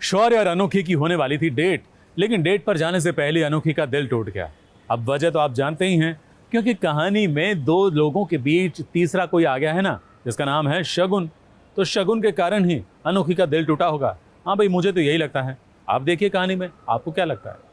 शौर्य और अनोखी की होने वाली थी डेट, लेकिन डेट पर जाने से पहले अनोखी का दिल टूट गया। अब वजह तो आप जानते ही हैं, क्योंकि कहानी में दो लोगों के बीच तीसरा कोई आ गया है ना, जिसका नाम है शगुन। तो शगुन के कारण ही अनोखी का दिल टूटा होगा। हाँ भाई, मुझे तो यही लगता है। आप देखिए कहानी में, आपको क्या लगता है?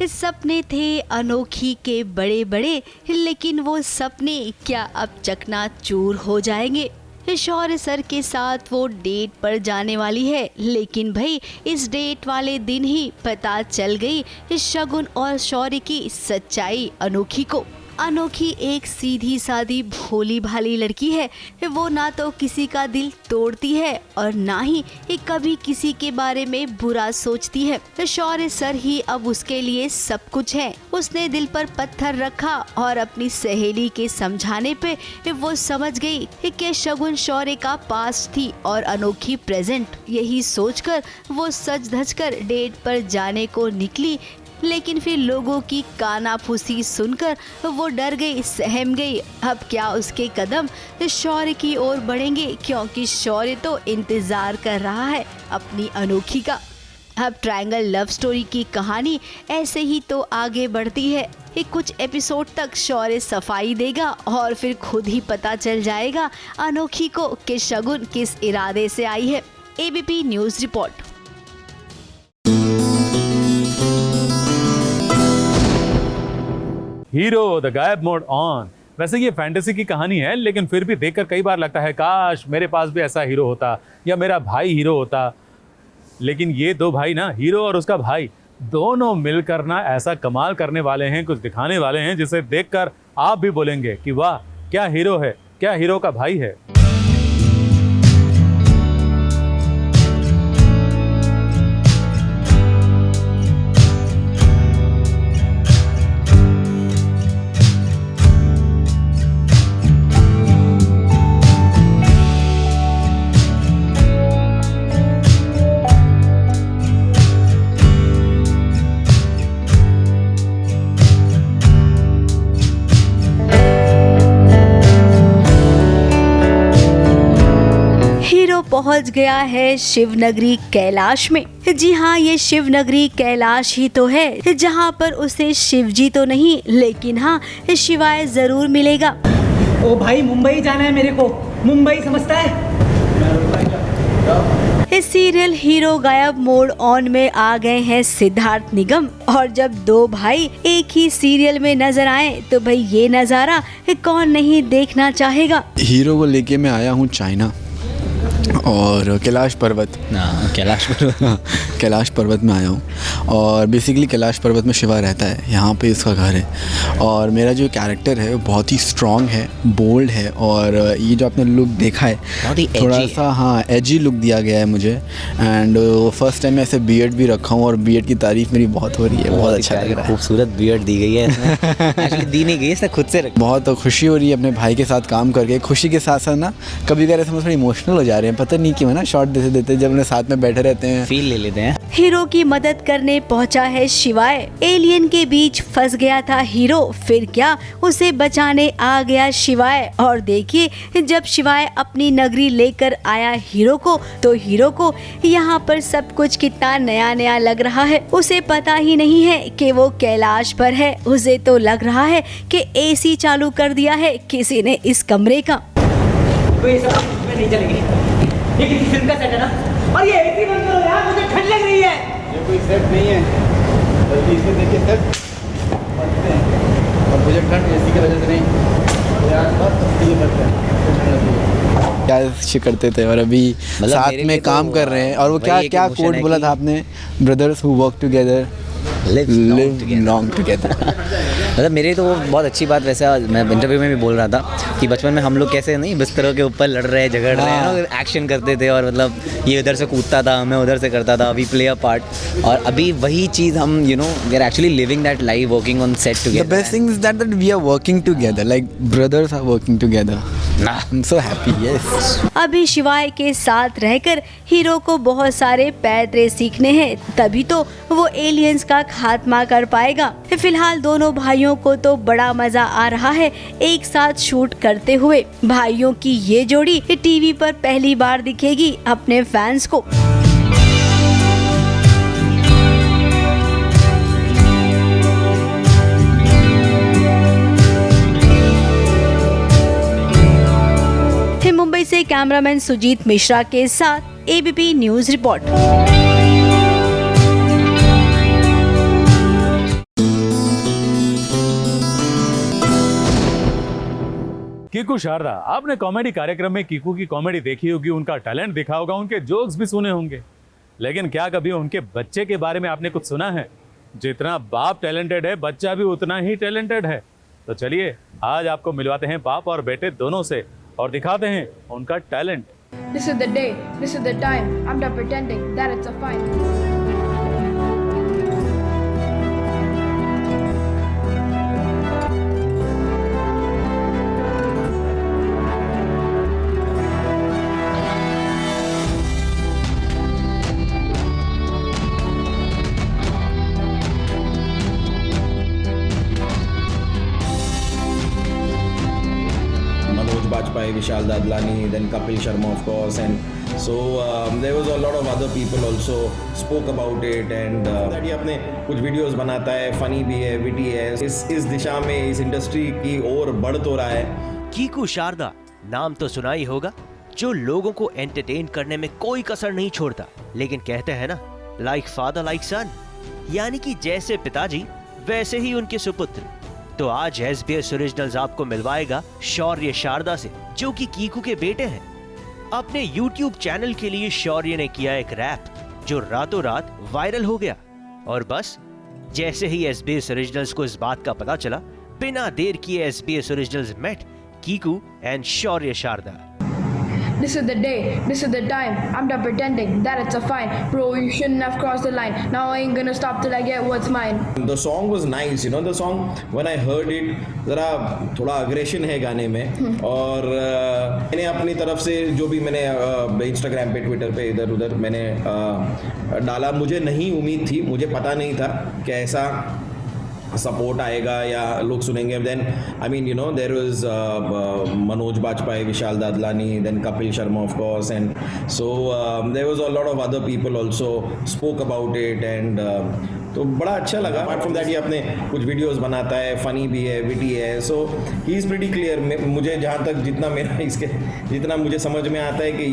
सपने थे अनोखी के बड़े बड़े, लेकिन वो सपने क्या अब चकनाचूर हो जाएंगे? शौर्य सर के साथ वो डेट पर जाने वाली है, लेकिन भाई इस डेट वाले दिन ही पता चल गई शगुन और शौर्य की सच्चाई अनोखी को। अनोखी एक सीधी सादी भोली भाली लड़की है। वो ना तो किसी का दिल तोड़ती है और ना ही कभी किसी के बारे में बुरा सोचती है। शौर्य सर ही अब उसके लिए सब कुछ है। उसने दिल पर पत्थर रखा और अपनी सहेली के समझाने पे वो समझ गई कि शगुन शौर्य का पास्ट थी और अनोखी प्रेजेंट। यही सोचकर वो सज धज कर डेट पर जाने को निकली, लेकिन फिर लोगों की कानाफूसी सुनकर वो डर गई, सहम गई। अब क्या उसके कदम शौर्य की ओर बढ़ेंगे, क्योंकि शौर्य तो इंतजार कर रहा है अपनी अनोखी का। अब ट्रायंगल लव स्टोरी की कहानी ऐसे ही तो आगे बढ़ती है। कुछ एपिसोड तक शौर्य सफाई देगा और फिर खुद ही पता चल जाएगा अनोखी को कि शगुन किस इरादे से आई है। ABP news report. Hero the गायब मोड ऑन। वैसे ये फैंटेसी की कहानी है, लेकिन फिर भी देखकर कई बार लगता है काश मेरे पास भी ऐसा हीरो होता या मेरा भाई हीरो होता। लेकिन ये दो भाई ना, हीरो और उसका भाई, दोनों मिलकर ना ऐसा कमाल करने वाले हैं, कुछ दिखाने वाले हैं, जिसे देखकर आप भी बोलेंगे कि वाह क्या हीरो है, क्या हीरो का भाई है। पहुंच गया है शिवनगरी कैलाश में। जी हाँ, ये शिवनगरी कैलाश ही तो है, जहाँ पर उसे शिवजी तो नहीं, लेकिन हाँ शिवाय जरूर मिलेगा। ओ भाई, मुंबई जाना है मेरे को, मुंबई समझता है। इस सीरियल हीरो गायब मोड ऑन में आ गए हैं सिद्धार्थ निगम। और जब दो भाई एक ही सीरियल में नजर आए तो भाई ये नजारा कौन नहीं देखना चाहेगा। हीरो को लेके मैं आया हूँ चाइना और कैलाश पर्वत। कैलाश पर्वत में आया हूँ और बेसिकली कैलाश पर्वत में शिवा रहता है, यहाँ पे इसका घर है। और मेरा जो कैरेक्टर है वो बहुत ही स्ट्रॉन्ग है, बोल्ड है। और ये जो आपने लुक देखा है थोड़ा सा हाँ एजी लुक दिया गया है मुझे। एंड फर्स्ट टाइम मैं ऐसे बियर्ड भी रखा हूँ और बियर्ड की तारीफ मेरी बहुत हो रही है। बहुत अच्छा लग रहा है। खूबसूरत बियर्ड दी गई है इसमें। दी नहीं गई है, खुद से बहुत खुशी हो रही है अपने भाई के साथ काम करके। खुशी के साथ साथ ना कभी कभी ऐसे थोड़ा इमोशनल हो जा रहे हैं, पता नहीं क्यों है ना। शॉट देते देते जब उन्हें साथ में बैठे रहते हैं, फील ले लेते हैं। हीरो की मदद करने पहुंचा है शिवाय। एलियन के बीच फंस गया था हीरो, फिर क्या उसे बचाने आ गया शिवाय। और देखिए जब शिवाय अपनी नगरी लेकर आया हीरो को, तो हीरो को यहाँ पर सब कुछ कितना नया नया लग रहा है। उसे पता ही नहीं है कि वो कैलाश पर है। उसे तो लग रहा है कि एसी चालू कर दिया है किसी ने इस कमरे का। कोई सब नहीं चलेगी, ये किसी फिल्म का सेट है ना। और ये एसी बंद करो यार, मुझे ठंड लग रही है। ये कोई सेट नहीं है, बल्कि इसे देखिए सेट बनते हैं और मुझे ठंड एसी की वजह से नहीं, यार बहुत ये बनते हैं। क्या करते थे और अभी साथ में काम कर रहे हैं। और वो क्या क्या कोड बोला था आपने, brothers who work together live long together. मतलब मेरे तो वो बहुत अच्छी बात, वैसे मैं इंटरव्यू में भी बोल रहा था कि बचपन में हम लोग कैसे नहीं बिस्तरों के ऊपर लड़ रहे हैं, झगड़ रहे हैं, एक्शन करते थे। और मतलब ये उधर से कूदता था, मैं उधर से करता था, वी प्ले अ पार्ट। और अभी वही चीज़ हम we are actually living that life, working on set together. The best thing is that we are working together, like brothers are working together. Nah, I'm so happy. Yes. अभी शिवाय के साथ रहकर हीरो को बहुत सारे पैतरे सीखने हैं, तभी तो वो एलियंस का खात्मा कर पाएगा। फिलहाल दोनों भाइयों को तो बड़ा मजा आ रहा है एक साथ शूट करते हुए। भाइयों की ये जोड़ी टीवी पर पहली बार दिखेगी अपने फैंस को। मुंबई से कैमरामैन सुजीत मिश्रा के साथ ABP news report. Kiku Sharda, आपने कॉमेडी कार्यक्रम में कीकू की कॉमेडी देखी होगी, उनका टैलेंट देखा होगा, उनके जोक्स भी सुने होंगे, लेकिन क्या कभी उनके बच्चे के बारे में आपने कुछ सुना है? जितना बाप टैलेंटेड है, बच्चा भी उतना ही टैलेंटेड है। तो चलिए आज आपको मिलवाते हैं बाप और बेटे दोनों से और दिखाते हैं उनका talent. This is the day, this is the time. I'm not pretending that it's a fine. Manoj Bajpayee, Vishal Dadlani, then Kapil Sharma, of course, and so there was a lot of other people also spoke about it, and that ये अपने कुछ videos बनाता है, funny भी है, witty है, इस दिशा में इस इंडस्ट्री की ओर बढ़ तो रहा है। कीकू शारदा नाम तो सुना ही होगा, जो लोगों को एंटरटेन करने में कोई कसर नहीं छोड़ता, लेकिन कहते हैं ना, लाइक फादर लाइक सन, यानी कि जैसे पिताजी वैसे ही उनके सुपुत्र। तो आज SBS ओरिजिनल्स आपको मिलवाएगा शौर्य शारदा से, जो कि कीकू के बेटे हैं। अपने YouTube चैनल के लिए शौर्य ने किया एक रैप जो रातों रात वायरल हो गया, और बस जैसे ही SBS ओरिजिनल्स को इस बात का पता चला, बिना देर किए SBS originals met Kiku and Shaurya Sharda. This is the day, this is the time. I'm not pretending that it's a fine. Bro, you shouldn't have crossed the line. Now I ain't gonna stop till I get what's mine. The song was nice, you know, the song when I heard it, जरा थोड़ा aggression है गाने में, और मैंने अपनी तरफ से जो भी मैंने इंस्टाग्राम पे, ट्विटर पे, इधर उधर मैंने डाला। मुझे नहीं उम्मीद थी, मुझे पता नहीं था कि ऐसा सपोर्ट आएगा या लोग सुनेंगे। Then I mean you know there was Manoj Bajpayee, Vishal Dadlani, then Kapil Sharma of course, and so there was a lot of other people also spoke about it, and तो बड़ा अच्छा लगा। अपार्ट फ्रॉम दैट ये अपने कुछ वीडियोस बनाता है, फनी भी है, विटी है, सो ही इज़ प्रीटी क्लियर। मुझे जहाँ तक जितना मुझे समझ में आता है कि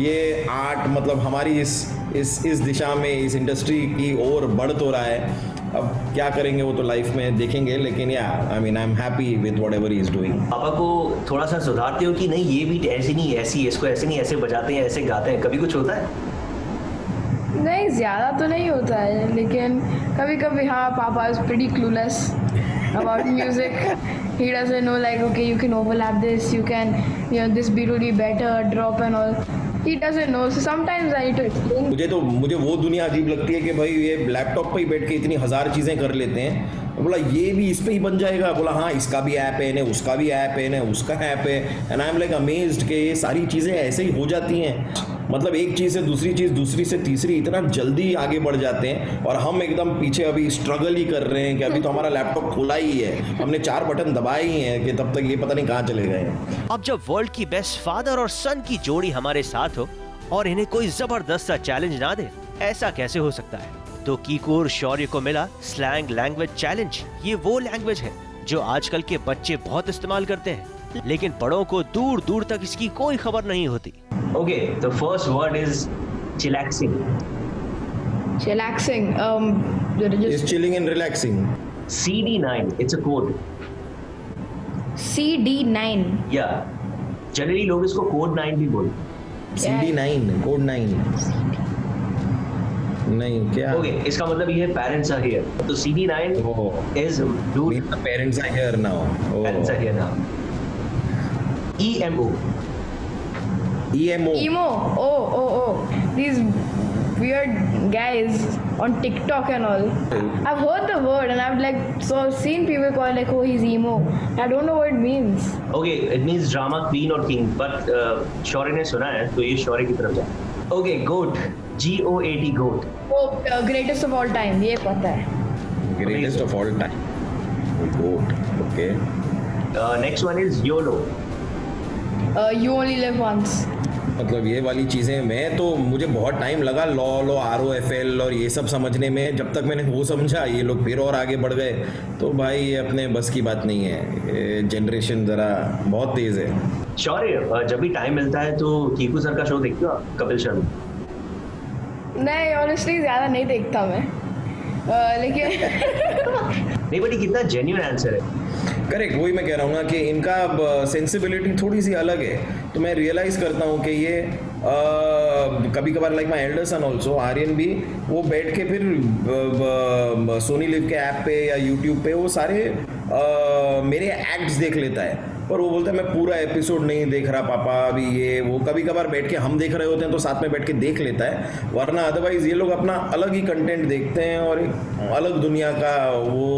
ये आर्ट मतलब हमारी इस दिशा में इस इंडस्ट्री की ओर बढ़ तो रहा है। अब क्या करेंगे वो तो लाइफ में देखेंगे, लेकिन या I mean I am happy with whatever he is doing. पापा को थोड़ा सा सुधारते हो कि नहीं ये बीट ऐसी नहीं ऐसी, इसको ऐसे नहीं ऐसे बजाते हैं, ऐसे गाते हैं, कभी कुछ होता है? नहीं, ज़्यादा तो नहीं होता है, लेकिन कभी कभी हाँ, पापा is pretty clueless about music. He doesn't know like, okay, you can overlap this, you can, you know, this beat will be better, drop and all. He doesn't know, so sometimes I need to explain. मुझे वो दुनिया अजीब लगती है कि भाई ये laptop पे ही बैठ के इतनी हज़ार चीज़ें कर लेते हैं। बोला ये भी इस पे ही बन जाएगा, बोला हाँ इसका भी ऐप है, इन्हें उसका भी ऐप है, इन्हें उसका ऐप है, and I am like amazed कि ये सारी चीज़ें ऐसे ही हो जाती हैं। मतलब एक चीज़ से दूसरी चीज़, दूसरी से तीसरी, इतना जल्दी आगे बढ़ जाते हैं, और हम एकदम पीछे अभी स्ट्रगल ही कर रहे हैं कि अभी तो हमारा लैपटॉप खुला ही है, हमने 4 बटन दबाए ही हैं कि तब तक ये पता नहीं कहाँ चले गए। अब जब वर्ल्ड की बेस्ट फादर और सन की जोड़ी हमारे साथ हो और इन्हें कोई जबरदस्त सा चैलेंज ना दे, ऐसा कैसे हो सकता है? तो कीकू और शौर्य को मिला स्लैंग लैंग्वेज चैलेंज। ये वो लैंग्वेज है जो आजकल के बच्चे बहुत इस्तेमाल करते हैं, लेकिन बड़ों को दूर दूर तक इसकी कोई खबर नहीं होती। Okay, the first word is chillaxing. Chillaxing. Is chilling and relaxing. CD9, it's a code. CD9. Yeah. Generally लोग इसको code 9 भी बोलते CD9, कोड 9 नहीं क्या? हैं। Okay, इसका मतलब ये है parents are here. तो CD9 is dude. Means the parents are here now. Parents are here now. EMO. EMO. Emo. Oh. These weird guys on TikTok and all. I've heard the word and I've like seen people call like, oh, he's emo. I don't know what it means. Okay, it means drama queen or king, but शौर्य ने सुना है तो ये शौर्य की तरफ जाए. Okay, goat, GOAT, goat. Oh, greatest of all time. ये पता है. Greatest of all time. Goat. Okay. Next one is YOLO. You only live once. मतलब ये वाली चीज़ें मैं तो मुझे बहुत टाइम लगा लॉ ROFL और ये सब समझने में. जब तक मैंने वो समझा ये लोग फिर और आगे बढ़ गए. तो भाई ये अपने बस की बात नहीं है. जनरेशन ज़रा बहुत तेज़ है. शौर्य, जब भी टाइम मिलता है तो कीकू सर का शो देखते हो आप? कपिल शर्मा? नहीं, ऑनेस्टली ज़्यादा नहीं देखता मैं. लेकिन नहीं, बट ये कितना जेन्युइन आंसर है. करेक्ट, वही मैं कह रहा हूँ ना कि इनका सेंसिबिलिटी थोड़ी सी अलग है. तो मैं रियलाइज़ करता हूँ कि ये कभी कभार like my elder son also Aryan भी वो बैठ के फिर सोनी लिव के ऐप पे या यूट्यूब पे वो सारे मेरे एक्ट्स देख लेता है. पर वो बोलता है मैं पूरा एपिसोड नहीं देख रहा पापा अभी ये वो. कभी कभार बैठ के हम देख रहे होते हैं तो साथ में बैठ के देख लेता है. वरना अदरवाइज ये लोग अपना अलग ही कंटेंट देखते हैं और एक अलग दुनिया का वो.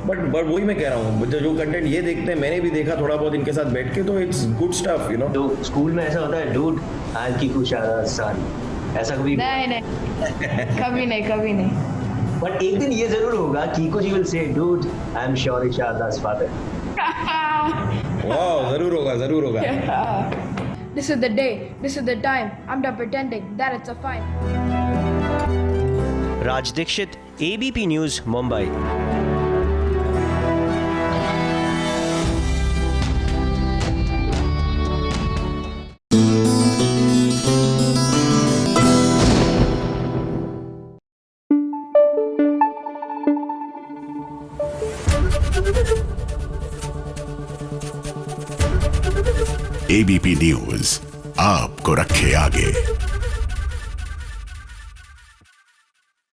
बट वही मैं कह रहा हूँ जो कंटेंट ये देखते हैं मैंने भी देखा थोड़ा बहुत इनके साथ बैठ के. तो it's good stuff you know. तो स्कूल में ऐसा होता है dude I M Kiku Shahzad, ऐसा कभी? नहीं कभी नहीं. बट एक दिन ये जरूर होगा Kiku ji will say dude I am Shaurya Shahzad father. वाह, जरूर होगा. This is the day, this is the time. I'm done pretending that it's a fight. Raj Dixit, ABP news, Mumbai. ABP news आपको रखे आगे.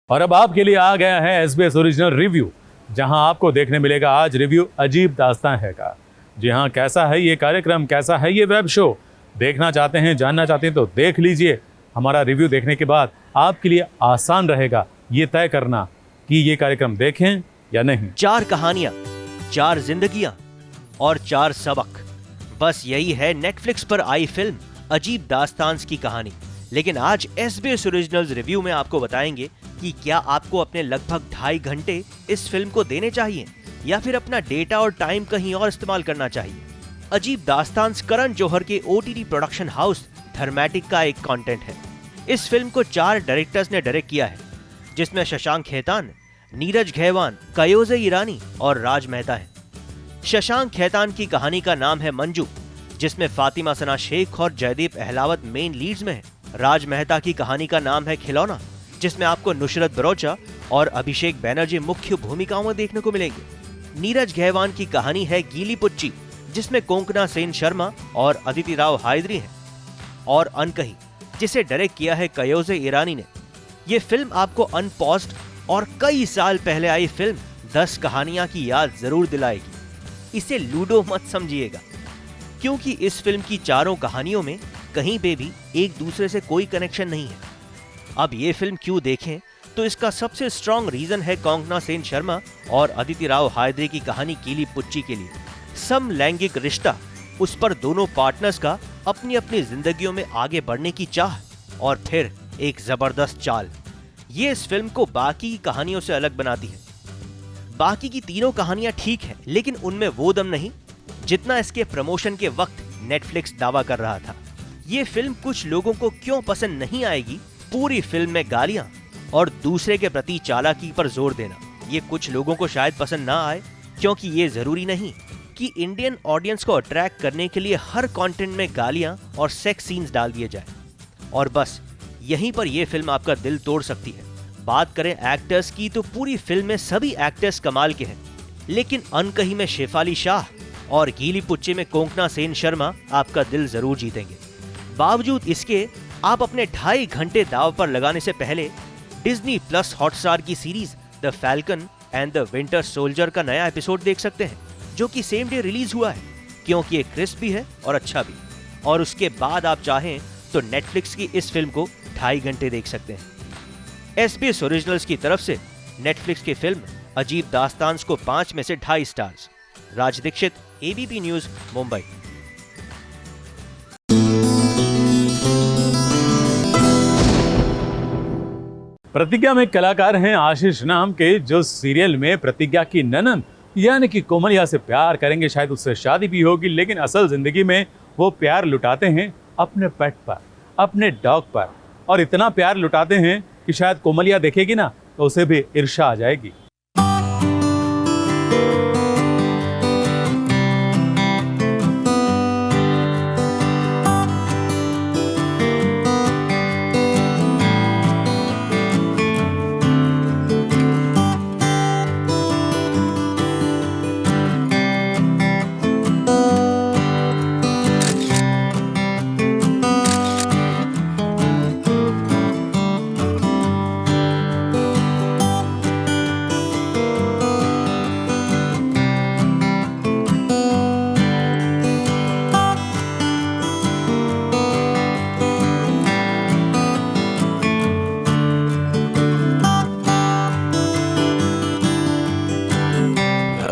और अब आपके लिए आ गया है SBS ओरिजिनल रिव्यू, जहां आपको देखने मिलेगा आज रिव्यू अजीब दास्तां है का. जी हाँ, कैसा है ये कार्यक्रम, कैसा है ये वेब शो, देखना चाहते हैं, जानना चाहते हैं तो देख लीजिए. हमारा रिव्यू देखने के बाद आपके लिए आसान रहेगा ये तय करना कि ये कार्यक्रम देखें या नहीं. 4 कहानियां, 4 जिंदगियां और 4 सबक, बस यही है नेटफ्लिक्स पर आई फिल्म अजीब दास्तांस की कहानी. लेकिन आज SBS ओरिजिनल्स रिव्यू में आपको बताएंगे कि क्या आपको अपने लगभग 2.5 घंटे इस फिल्म को देने चाहिए या फिर अपना डेटा और टाइम कहीं और इस्तेमाल करना चाहिए. अजीब दास्तांस करण जौहर के OTT प्रोडक्शन हाउस धर्मैटिक का एक कंटेंट है. इस फिल्म को 4 डायरेक्टर्स ने डायरेक्ट किया है, जिसमें शशांक खेतान, नीरज घैवान, कयोजे ईरानी और राज मेहता है. शशांक खेतान की कहानी का नाम है मंजू, जिसमें फातिमा सना शेख और जयदीप अहलावत मेन लीड्स में है. राज मेहता की कहानी का नाम है खिलौना, जिसमें आपको नुसरत बरोचा और अभिषेक बैनर्जी मुख्य भूमिकाओं में देखने को मिलेंगे. नीरज घैवान की कहानी है गीली पुच्ची, जिसमें कोंकणा सेन शर्मा और अदिति राव हायदरी हैं. और अनकही, जिसे डायरेक्ट किया है कयोजे ईरानी ने. ये फिल्म आपको अनपॉज्ड और कई साल पहले आई फिल्म 10 कहानियां की याद जरूर दिलाएगी. इसे लूडो मत समझिएगा, क्योंकि इस फिल्म की 4 कहानियों में कहीं पे भी एक दूसरे से कोई कनेक्शन नहीं है. अब ये फिल्म क्यों देखें, तो इसका सबसे स्ट्रॉन्ग रीजन है कोंकणा सेन शर्मा और अदिति राव हायदरी की कहानी गीली पुच्ची के लिए. समलैंगिक रिश्ता, उस पर दोनों पार्टनर्स का अपनी अपनी जिंदगियों में आगे बढ़ने की चाह और फिर एक जबरदस्त चाल, ये इस फिल्म को बाकी की कहानियों से अलग बनाती है. बाकी की तीनों कहानियां ठीक हैं, लेकिन उनमें वो दम नहीं जितना इसके प्रमोशन के वक्त नेटफ्लिक्स दावा कर रहा था. ये फिल्म कुछ लोगों को क्यों पसंद नहीं आएगी, पूरी फिल्म में गालियां और दूसरे के प्रति चालाकी पर जोर देना, ये कुछ लोगों को शायद पसंद ना आए, क्योंकि ये जरूरी नहीं कि इंडियन ऑडियंस को अट्रैक्ट करने के लिए हर कंटेंट में गालियां और सेक्स सीन्स डाल दिए जाए. और बस यहीं पर यह फिल्म आपका दिल तोड़ सकती है. बात करें एक्टर्स की तो पूरी फिल्म में सभी एक्टर्स कमाल के हैं, लेकिन अनकही में शेफाली शाह और गीली पुच्ची में कोंकणा सेन शर्मा आपका दिल जरूर जीतेंगे. बावजूद इसके आप अपने 2.5 घंटे दाव पर लगाने से पहले डिज्नी प्लस हॉटस्टार की series the falcon and the winter soldier का नया एपिसोड देख सकते हैं, जो कि सेम डे रिलीज हुआ है, क्योंकि ये क्रिस्प भी है और अच्छा भी. और उसके बाद आप चाहें तो नेटफ्लिक्स की इस फिल्म को 2.5 घंटे देख सकते हैं। SBS ओरिजिनल्स की तरफ से नेटफ्लिक्स की फिल्म अजीब दास्तान्स को 5 में से 2.5 स्टार्स। राज दीक्षित, ABP न्यूज, मुंबई। प्रतिज्ञा में कलाकार हैं आशीष नाम के, जो सीरियल में प्रतिज्ञा की ननन यानी कि कोमलिया से प्यार करेंगे, शायद उससे शादी भी होगी, लेकिन असल जिंदगी में वो प्यार लुटाते हैं अपने पेट पर, अपने डॉग पर, और इतना प्यार लुटाते हैं कि शायद कोमलिया देखेगी ना तो उसे भी ईर्ष्या आ जाएगी।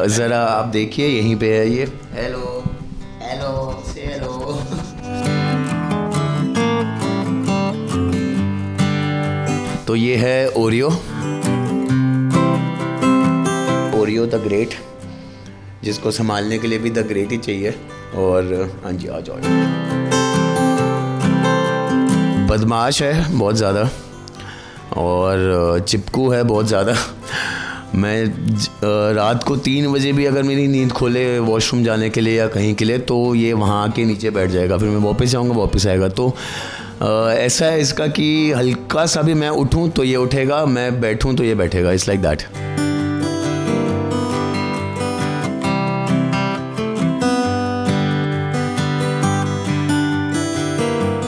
ज़रा आप देखिए, यहीं पे है ये। हेलो हेलो से हेलो। तो ये है ओरियो द ग्रेट, जिसको संभालने के लिए भी द ग्रेट ही चाहिए। और हाँ जी, आ जाओ। बदमाश है बहुत ज़्यादा और चिपकू है बहुत ज़्यादा। मैं रात को 3 बजे भी अगर मेरी नींद खोले वॉशरूम जाने के लिए या कहीं के लिए, तो ये वहाँ आके नीचे बैठ जाएगा, फिर मैं वापस जाऊँगा, वापस आएगा। तो ऐसा है इसका कि हल्का सा भी मैं उठूँ तो ये उठेगा, मैं बैठूँ तो ये बैठेगा। It's like that.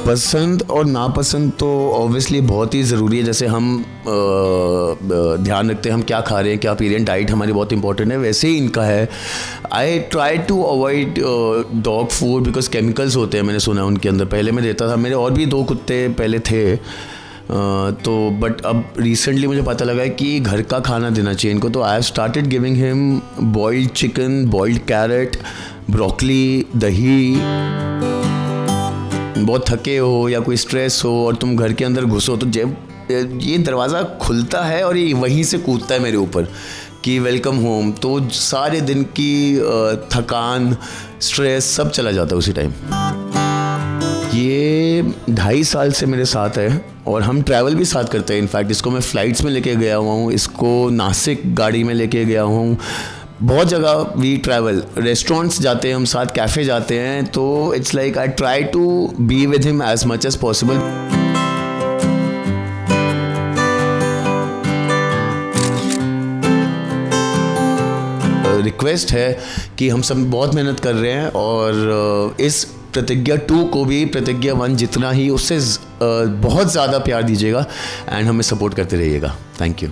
पसंद और नापसंद तो ऑब्वियसली बहुत ही ज़रूरी है। जैसे हम ध्यान रखते हैं हम क्या खा रहे हैं, क्या पी रहे हैं, डाइट हमारी बहुत इंपॉर्टेंट है, वैसे ही इनका है। I try to avoid dog food because chemicals होते हैं, मैंने सुना उनके अंदर। पहले मैं देता था, मेरे और भी 2 कुत्ते पहले थे, तो बट अब रिसेंटली मुझे पता लगा है कि घर का खाना देना चाहिए इनको। तो I have started giving him boiled chicken, boiled carrot, broccoli, दही। बहुत थके हो या कोई स्ट्रेस हो और तुम घर के अंदर घुसो, तो जब ये दरवाज़ा खुलता है और ये वहीं से कूदता है मेरे ऊपर कि वेलकम होम, तो सारे दिन की थकान, स्ट्रेस सब चला जाता है उसी टाइम। ये 2.5 साल से मेरे साथ है और हम ट्रैवल भी साथ करते हैं। इनफैक्ट इसको मैं फ़्लाइट्स में लेके गया हुआ हूँ, इसको नासिक गाड़ी में लेके गया हूँ, बहुत जगह वी ट्रैवल, रेस्टोरेंट्स जाते हैं हम साथ, कैफ़े जाते हैं। तो it's like I try to be with him as much as possible. Request है कि हम सब बहुत मेहनत कर रहे हैं और इस प्रतिज्ञा 2 को भी प्रतिज्ञा 1 जितना ही उससे बहुत ज़्यादा प्यार दीजिएगा एंड हमें सपोर्ट करते रहिएगा। Thank you.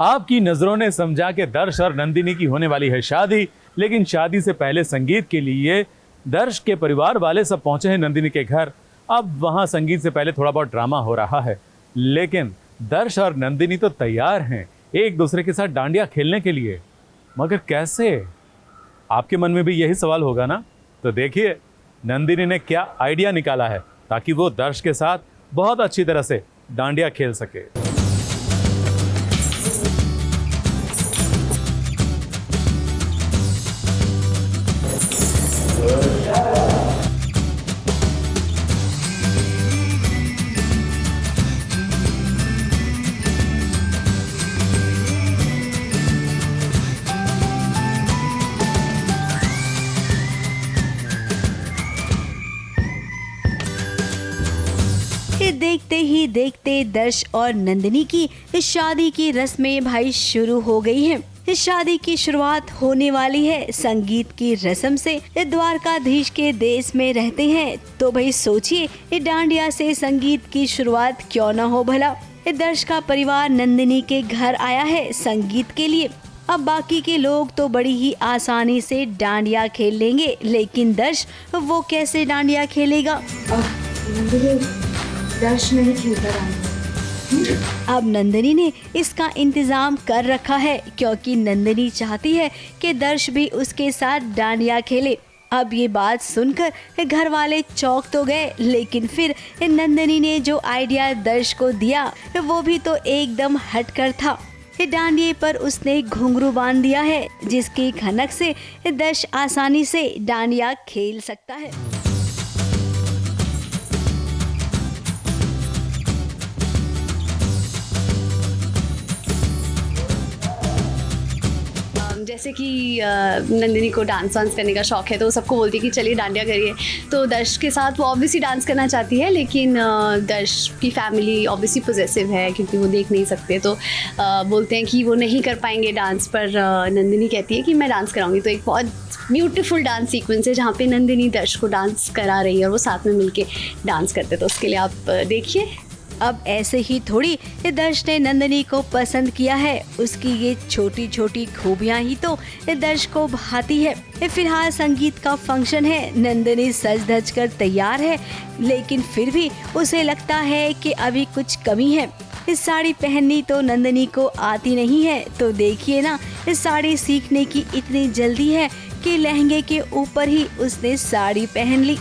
आपकी नजरों ने समझा कि दर्श और नंदिनी की होने वाली है शादी, लेकिन शादी से पहले संगीत के लिए दर्श के परिवार वाले सब पहुंचे हैं नंदिनी के घर। अब वहां संगीत से पहले थोड़ा बहुत ड्रामा हो रहा है, लेकिन दर्श और नंदिनी तो तैयार हैं एक दूसरे के साथ डांडिया खेलने के लिए। मगर कैसे? आपके मन में भी यही सवाल होगा ना? तो देखिए नंदिनी ने क्या आइडिया निकाला है ताकि वो दर्श के साथ बहुत अच्छी तरह से डांडिया खेल सके। देखते ही देखते दर्श और नंदिनी की इस शादी की रस्में भाई शुरू हो गई हैं। इस शादी की शुरुआत होने वाली है संगीत की रस्म से। द्वारकाधीश के देश में रहते हैं तो भाई सोचिए डांडिया से संगीत की शुरुआत क्यों ना हो भला। दर्श का परिवार नंदिनी के घर आया है संगीत के लिए। अब बाकी के लोग तो बड़ी ही आसानी से डांडिया खेल लेंगे, लेकिन दर्श वो कैसे डांडिया खेलेगा? दर्श नहीं खेलता डांडिया। अब नंदिनी ने इसका इंतजाम कर रखा है, क्योंकि नंदिनी चाहती है कि दर्श भी उसके साथ डांडिया खेले। अब ये बात सुनकर घर वाले चौंक तो गए, लेकिन फिर नंदिनी ने जो आइडिया दर्श को दिया वो भी तो एकदम हटकर था। डांडिये पर उसने घुंघरू बांध दिया है, जिसकी खनक से दर्श आसानी से डांडिया खेल सकता है। जैसे कि नंदिनी को डांस वांस करने का शौक है, तो सबको बोलती है कि चलिए डांडिया करिए। तो दर्श के साथ वो ऑब्वियसली डांस करना चाहती है, लेकिन दर्श की फैमिली ऑब्वियसली पॉजेसिव है क्योंकि वो देख नहीं सकते, तो बोलते हैं कि वो नहीं कर पाएंगे डांस। पर नंदिनी कहती है कि मैं डांस कराऊंगी। तो एक बहुत ब्यूटीफुल डांस सीक्वेंस है जहाँ पे नंदिनी दर्श को डांस करा रही है और वो साथ में मिलके डांस करते, तो उसके लिए आप देखिए। अब ऐसे ही थोड़ी दर्श ने नंदिनी को पसंद किया है, उसकी ये छोटी छोटी खूबियां ही तो दर्श को भाती है। फिलहाल संगीत का फंक्शन है, नंदिनी सज धज कर तैयार है, लेकिन फिर भी उसे लगता है कि अभी कुछ कमी है। इस साड़ी पहननी तो नंदिनी को आती नहीं है, तो देखिए ना, इस साड़ी सीखने की इतनी जल्दी है कि लहंगे के ऊपर ही उसने साड़ी पहन ली।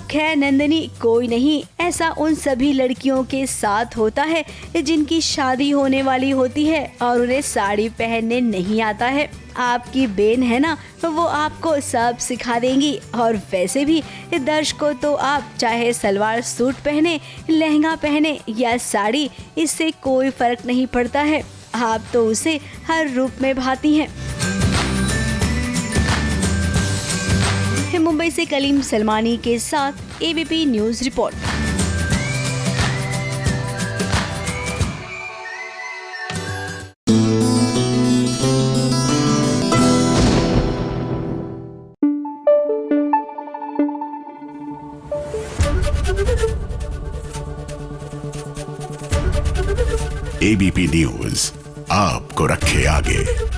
खैर नंदिनी कोई नहीं, ऐसा उन सभी लड़कियों के साथ होता है जिनकी शादी होने वाली होती है और उन्हें साड़ी पहनने नहीं आता है। आपकी बेन है ना, वो आपको सब सिखा देंगी। और वैसे भी दर्श को तो आप चाहे सलवार सूट पहने, लहंगा पहने या साड़ी, इससे कोई फर्क नहीं पड़ता है। आप तो उसे हर रूप में भाती हैं। मुंबई से कलीम सलमानी के साथ ABP news report. ABP news आपको रखे आगे।